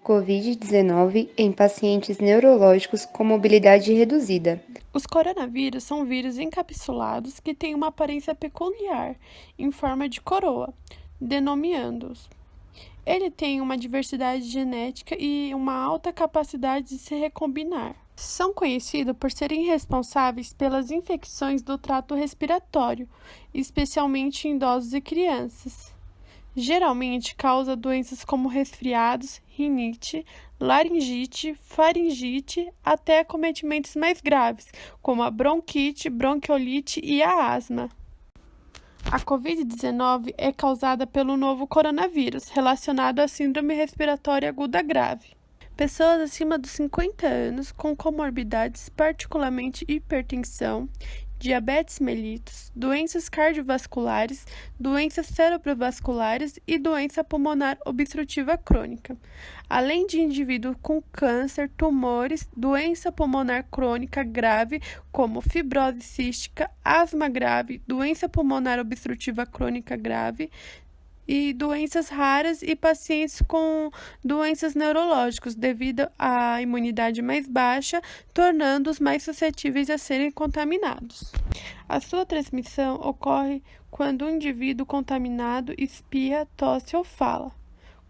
Covid-19 em pacientes neurológicos com mobilidade reduzida. Os coronavírus são vírus encapsulados que têm uma aparência peculiar, em forma de coroa, denominando-os. Ele tem uma diversidade genética e uma alta capacidade de se recombinar. São conhecidos por serem responsáveis pelas infecções do trato respiratório, especialmente em idosos e crianças. Geralmente causa doenças como resfriados, rinite, laringite, faringite, até acometimentos mais graves, como a bronquite, bronquiolite e a asma. A Covid-19 é causada pelo novo coronavírus, relacionado à síndrome respiratória aguda grave. Pessoas acima dos 50 anos com comorbidades, particularmente hipertensão, diabetes mellitus, doenças cardiovasculares, doenças cerebrovasculares e doença pulmonar obstrutiva crônica, além de indivíduos com câncer, tumores, doença pulmonar crônica grave, como fibrose cística, asma grave, doença pulmonar obstrutiva crônica grave, e doenças raras e pacientes com doenças neurológicas devido à imunidade mais baixa, tornando-os mais suscetíveis a serem contaminados. A sua transmissão ocorre quando o indivíduo contaminado espirra, tosse ou fala.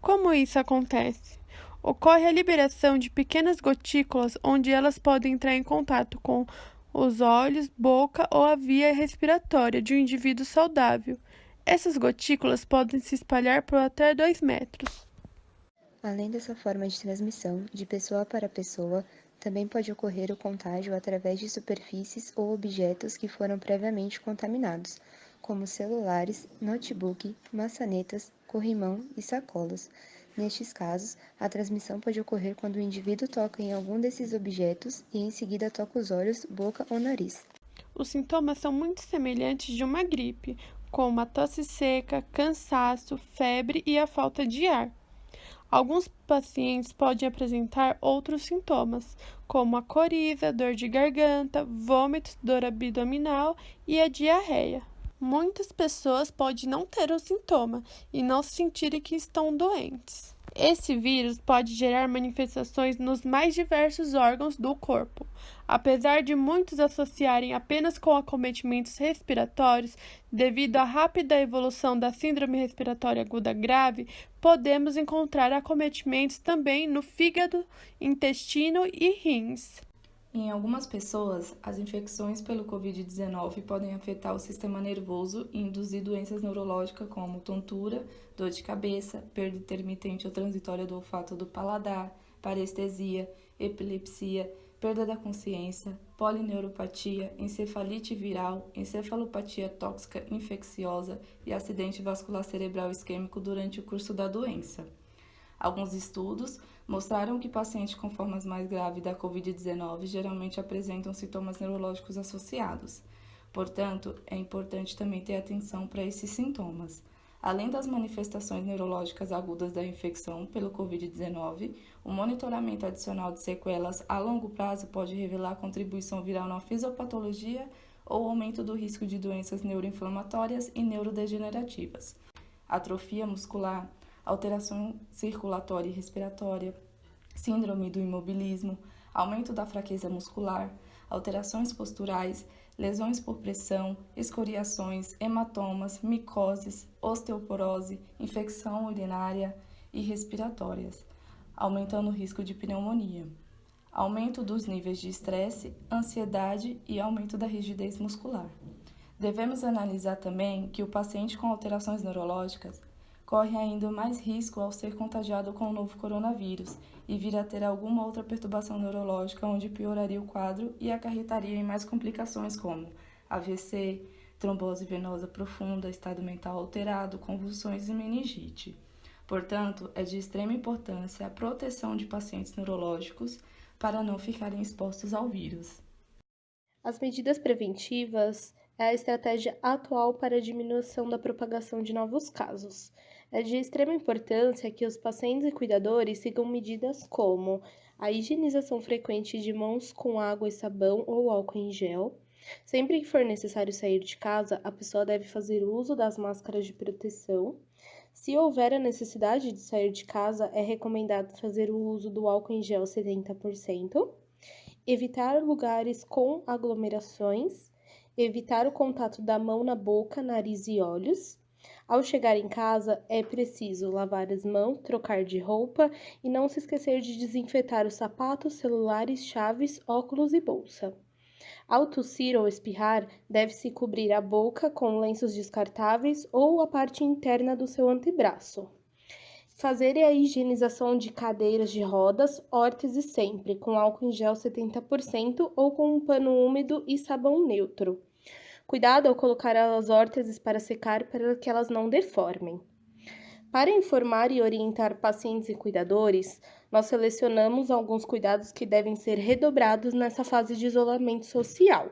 Como isso acontece? Ocorre a liberação de pequenas gotículas onde elas podem entrar em contato com os olhos, boca ou a via respiratória de um indivíduo saudável. Essas gotículas podem se espalhar por até 2 metros. Além dessa forma de transmissão, de pessoa para pessoa, também pode ocorrer o contágio através de superfícies ou objetos que foram previamente contaminados, como celulares, notebook, maçanetas, corrimão e sacolas. Nestes casos, a transmissão pode ocorrer quando o indivíduo toca em algum desses objetos e em seguida toca os olhos, boca ou nariz. Os sintomas são muito semelhantes de uma gripe, como a tosse seca, cansaço, febre e a falta de ar. Alguns pacientes podem apresentar outros sintomas, como a coriza, dor de garganta, vômitos, dor abdominal e a diarreia. Muitas pessoas podem não ter o sintoma e não sentirem que estão doentes. Esse vírus pode gerar manifestações nos mais diversos órgãos do corpo. Apesar de muitos associarem apenas com acometimentos respiratórios, devido à rápida evolução da síndrome respiratória aguda grave, podemos encontrar acometimentos também no fígado, intestino e rins. Em algumas pessoas, as infecções pelo Covid-19 podem afetar o sistema nervoso e induzir doenças neurológicas como tontura, dor de cabeça, perda intermitente ou transitória do olfato ou do paladar, parestesia, epilepsia, perda da consciência, polineuropatia, encefalite viral, encefalopatia tóxica infecciosa e acidente vascular cerebral isquêmico durante o curso da doença. Alguns estudos mostraram que pacientes com formas mais graves da Covid-19 geralmente apresentam sintomas neurológicos associados. Portanto, é importante também ter atenção para esses sintomas. Além das manifestações neurológicas agudas da infecção pelo Covid-19, o monitoramento adicional de sequelas a longo prazo pode revelar contribuição viral na fisiopatologia ou aumento do risco de doenças neuroinflamatórias e neurodegenerativas. Atrofia muscular, alteração circulatória e respiratória, síndrome do imobilismo, aumento da fraqueza muscular, alterações posturais, lesões por pressão, escoriações, hematomas, micoses, osteoporose, infecção urinária e respiratórias, aumentando o risco de pneumonia. Aumento dos níveis de estresse, ansiedade e aumento da rigidez muscular. Devemos analisar também que o paciente com alterações neurológicas corre ainda mais risco ao ser contagiado com o novo coronavírus e vir a ter alguma outra perturbação neurológica onde pioraria o quadro e acarretaria em mais complicações como AVC, trombose venosa profunda, estado mental alterado, convulsões e meningite. Portanto, é de extrema importância a proteção de pacientes neurológicos para não ficarem expostos ao vírus. As medidas preventivas é a estratégia atual para a diminuição da propagação de novos casos. É de extrema importância que os pacientes e cuidadores sigam medidas como a higienização frequente de mãos com água e sabão ou álcool em gel. Sempre que for necessário sair de casa, a pessoa deve fazer uso das máscaras de proteção. Se houver a necessidade de sair de casa, é recomendado fazer o uso do álcool em gel 70%, evitar lugares com aglomerações, evitar o contato da mão na boca, nariz e olhos. Ao chegar em casa, é preciso lavar as mãos, trocar de roupa e não se esquecer de desinfetar os sapatos, celulares, chaves, óculos e bolsa. Ao tossir ou espirrar, deve-se cobrir a boca com lenços descartáveis ou a parte interna do seu antebraço. Fazer a higienização de cadeiras de rodas, órteses sempre, com álcool em gel 70% ou com um pano úmido e sabão neutro. Cuidado ao colocar as órteses para secar para que elas não deformem. Para informar e orientar pacientes e cuidadores, nós selecionamos alguns cuidados que devem ser redobrados nessa fase de isolamento social.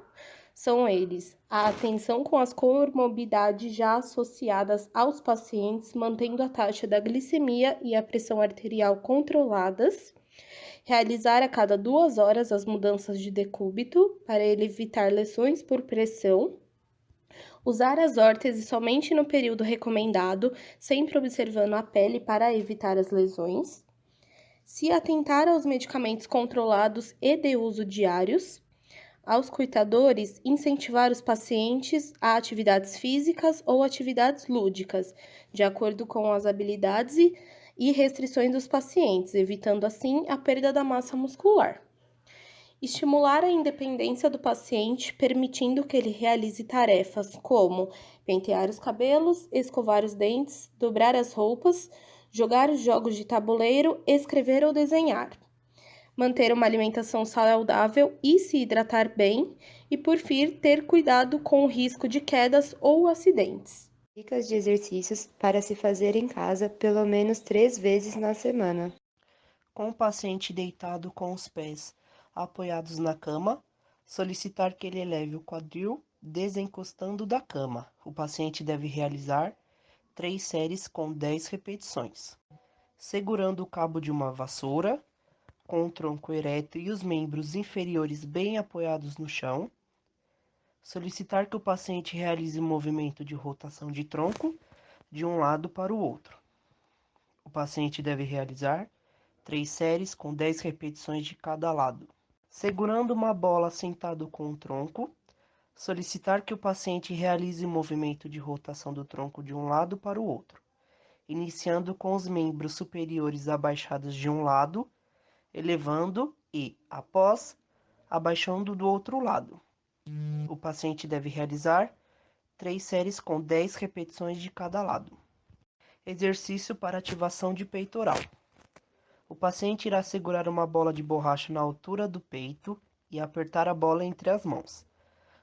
São eles: a atenção com as comorbidades já associadas aos pacientes, mantendo a taxa da glicemia e a pressão arterial controladas, realizar a cada 2 horas as mudanças de decúbito para evitar lesões por pressão, usar as órteses somente no período recomendado, sempre observando a pele para evitar as lesões, se atentar aos medicamentos controlados e de uso diários, aos cuidadores, incentivar os pacientes a atividades físicas ou atividades lúdicas, de acordo com as habilidades e restrições dos pacientes, evitando assim a perda da massa muscular. Estimular a independência do paciente, permitindo que ele realize tarefas como pentear os cabelos, escovar os dentes, dobrar as roupas, jogar os jogos de tabuleiro, escrever ou desenhar. Manter uma alimentação saudável e se hidratar bem, e por fim, ter cuidado com o risco de quedas ou acidentes. Dicas de exercícios para se fazer em casa pelo menos 3 vezes na semana. Com o paciente deitado com os pés apoiados na cama, solicitar que ele eleve o quadril desencostando da cama. O paciente deve realizar 3 séries com 10 repetições. Segurando o cabo de uma vassoura, com o tronco ereto e os membros inferiores bem apoiados no chão. Solicitar que o paciente realize um movimento de rotação de tronco de um lado para o outro. O paciente deve realizar 3 séries com 10 repetições de cada lado. Segurando uma bola sentado com o tronco, solicitar que o paciente realize um movimento de rotação do tronco de um lado para o outro, iniciando com os membros superiores abaixados de um lado, elevando e, após, abaixando do outro lado. O paciente deve realizar 3 séries com 10 repetições de cada lado. Exercício para ativação de peitoral. O paciente irá segurar uma bola de borracha na altura do peito e apertar a bola entre as mãos,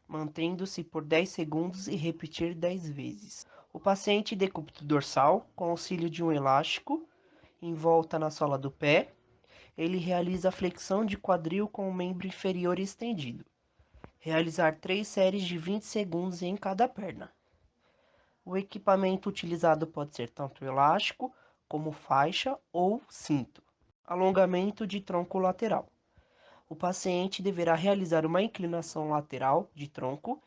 mantendo-se por 10 segundos e repetir 10 vezes. O paciente decúbito dorsal, com auxílio de um elástico, em volta na sola do pé, ele realiza a flexão de quadril com o membro inferior estendido. Realizar 3 séries de 20 segundos em cada perna. O equipamento utilizado pode ser tanto elástico, como faixa ou cinto. Alongamento de tronco lateral. O paciente deverá realizar uma inclinação lateral de tronco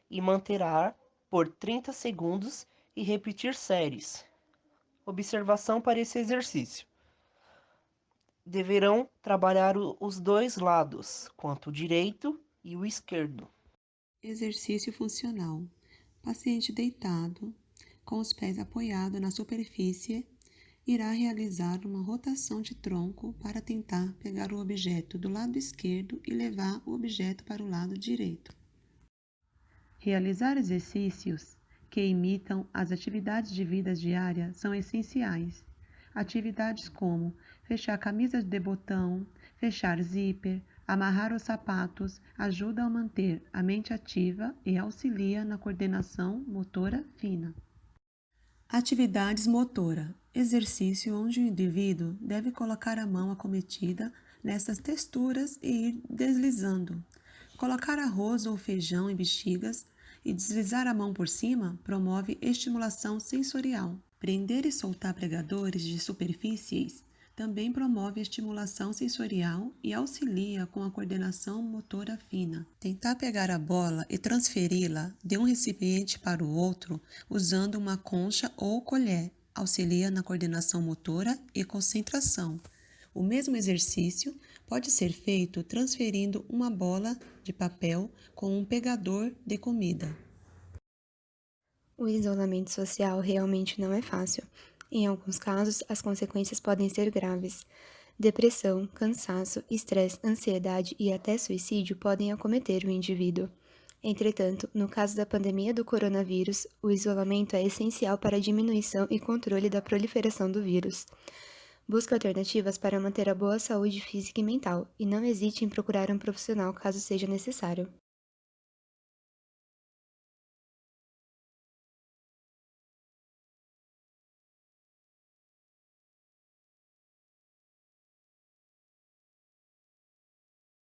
e manterá por 30 segundos e repetir séries. Observação para esse exercício. Deverão trabalhar os dois lados, quanto o direito e o esquerdo. Exercício funcional. Paciente deitado, com os pés apoiados na superfície, irá realizar uma rotação de tronco para tentar pegar o objeto do lado esquerdo e levar o objeto para o lado direito. Realizar exercícios que imitam as atividades de vida diária são essenciais. Atividades como fechar camisa de botão, fechar zíper, amarrar os sapatos ajudam a manter a mente ativa e auxilia na coordenação motora fina. Atividades motora. Exercício onde o indivíduo deve colocar a mão acometida nessas texturas e ir deslizando. Colocar arroz ou feijão em bexigas e deslizar a mão por cima promove estimulação sensorial. Prender e soltar pregadores de superfícies também promove estimulação sensorial e auxilia com a coordenação motora fina. Tentar pegar a bola e transferi-la de um recipiente para o outro usando uma concha ou colher auxilia na coordenação motora e concentração. O mesmo exercício pode ser feito transferindo uma bola de papel com um pegador de comida. O isolamento social realmente não é fácil. Em alguns casos, as consequências podem ser graves. Depressão, cansaço, estresse, ansiedade e até suicídio podem acometer o indivíduo. Entretanto, no caso da pandemia do coronavírus, o isolamento é essencial para a diminuição e controle da proliferação do vírus. Busque alternativas para manter a boa saúde física e mental, e não hesite em procurar um profissional caso seja necessário.